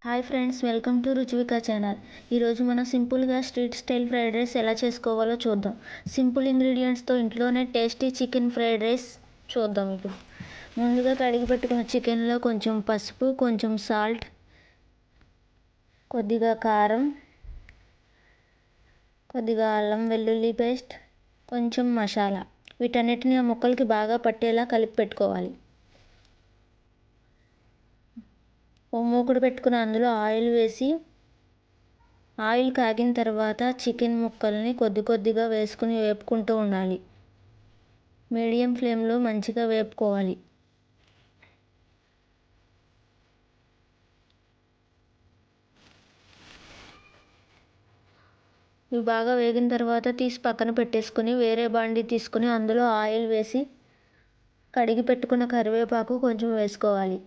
Hi friends, welcome to Ruchivika channel. ఈరోజు మనం సింపుల్గా స్ట్రీట్ స్టైల్ ఫ్రైడ్ రైస్ ఎలా చేసుకోవాలో చూద్దాం. సింపుల్ ఇంగ్రీడియంట్స్తో ఇంట్లోనే టేస్టీ చికెన్ ఫ్రైడ్ రైస్ చూద్దాం. ఇప్పుడు ముందుగా కడిగి పెట్టుకున్న చికెన్లో కొంచెం పసుపు, కొంచెం సాల్ట్, కొద్దిగా కారం, కొద్దిగా అల్లం వెల్లుల్లి పేస్ట్, కొంచెం మసాలా, వీటన్నిటిని ఆ ముక్కలకి బాగా పట్టేలా కలిపి పెట్టుకోవాలి. ఓ మూకుడు పెట్టుకుని అందులో ఆయిల్ వేసి, ఆయిల్ కాగిన తర్వాత చికెన్ ముక్కల్ని కొద్ది కొద్దిగా వేసుకుని వేపుకుంటూ ఉండాలి. మీడియం ఫ్లేమ్లో మంచిగా వేపుకోవాలి. ఇవి బాగా వేగిన తర్వాత తీసి పక్కన పెట్టేసుకుని వేరే బాండీ తీసుకుని అందులో ఆయిల్ వేసి కడిగి పెట్టుకున్న కరివేపాకు కొంచెం వేసుకోవాలి.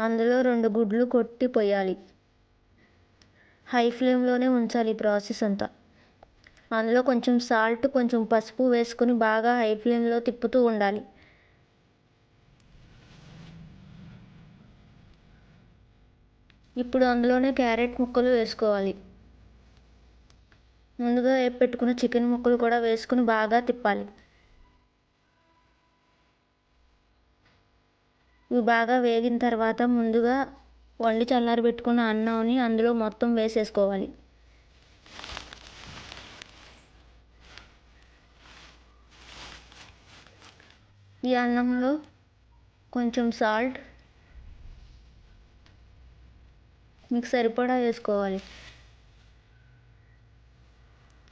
అందులో 2 గుడ్లు కొట్టి పోయాలి. హై ఫ్లేమ్లోనే ఉంచాలి ఈ ప్రాసెస్ అంతా. అందులో కొంచెం సాల్ట్, కొంచెం పసుపు వేసుకుని బాగా హై ఫ్లేమ్లో తిప్పుతూ ఉండాలి. ఇప్పుడు అందులోనే క్యారెట్ ముక్కలు వేసుకోవాలి. ముందుగా వేపి పెట్టుకున్న చికెన్ ముక్కలు కూడా వేసుకుని బాగా తిప్పాలి. ఇవి బాగా వేగిన తర్వాత ముందుగా వండి చల్లారి పెట్టుకున్న అన్నంని అందులో మొత్తం వేసేసుకోవాలి. ఈ అన్నంలో కొంచెం సాల్ట్ మీకు సరిపడా వేసుకోవాలి.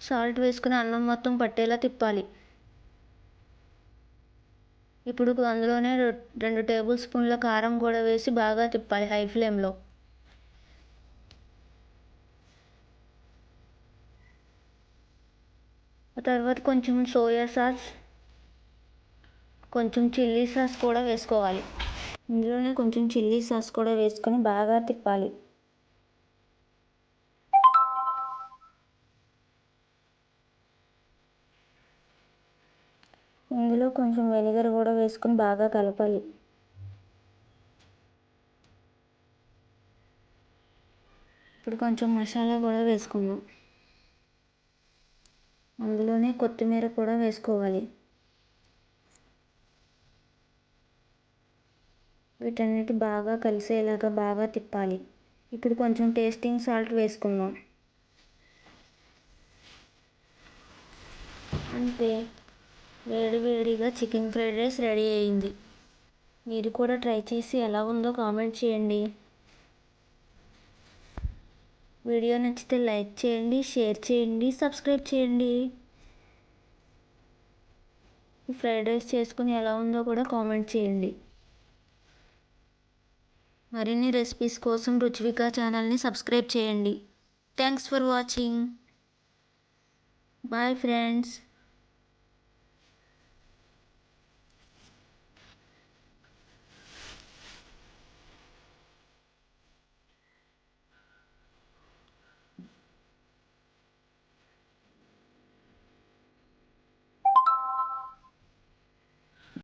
సాల్ట్ వేసుకుని అన్నం మొత్తం పట్టేలా తిప్పాలి. ఇప్పుడు అందులోనే 2 టేబుల్ స్పూన్ల కారం కూడా వేసి బాగా తిప్పాలి హై ఫ్లేమ్లో. ఆ తర్వాత కొంచెం సోయా సాస్, కొంచెం చిల్లీ సాస్ కూడా వేసుకోవాలి. ఇందులోనే కొంచెం చిల్లీ సాస్ కూడా వేసుకొని బాగా తిప్పాలి. ఇందులో కొంచెం వెనిగర్ కూడా వేసుకొని బాగా కలపాలి. ఇప్పుడు కొంచెం మసాలా కూడా వేసుకుందాం. అందులోనే కొత్తిమీర కూడా వేసుకోవాలి. వీటన్నిటి బాగా కలిసేలాగా బాగా తిప్పాలి. ఇప్పుడు కొంచెం టేస్టింగ్ సాల్ట్ వేసుకుందాం. అంతే, వేడివేడిగా చికెన్ ఫ్రైడ్ రైస్ రెడీ అయింది. మీరు కూడా ట్రై చేసి ఎలా ఉందో కామెంట్ చేయండి. వీడియో నచ్చితే లైక్ చేయండి, షేర్ చేయండి, సబ్స్క్రైబ్ చేయండి. ఈ ఫ్రైడ్ రైస్ చేసుకుని ఎలా ఉందో కూడా కామెంట్ చేయండి. మరిన్ని రెసిపీస్ కోసం రుచివిక ఛానల్ని సబ్స్క్రైబ్ చేయండి. Thanks for watching. Bye friends.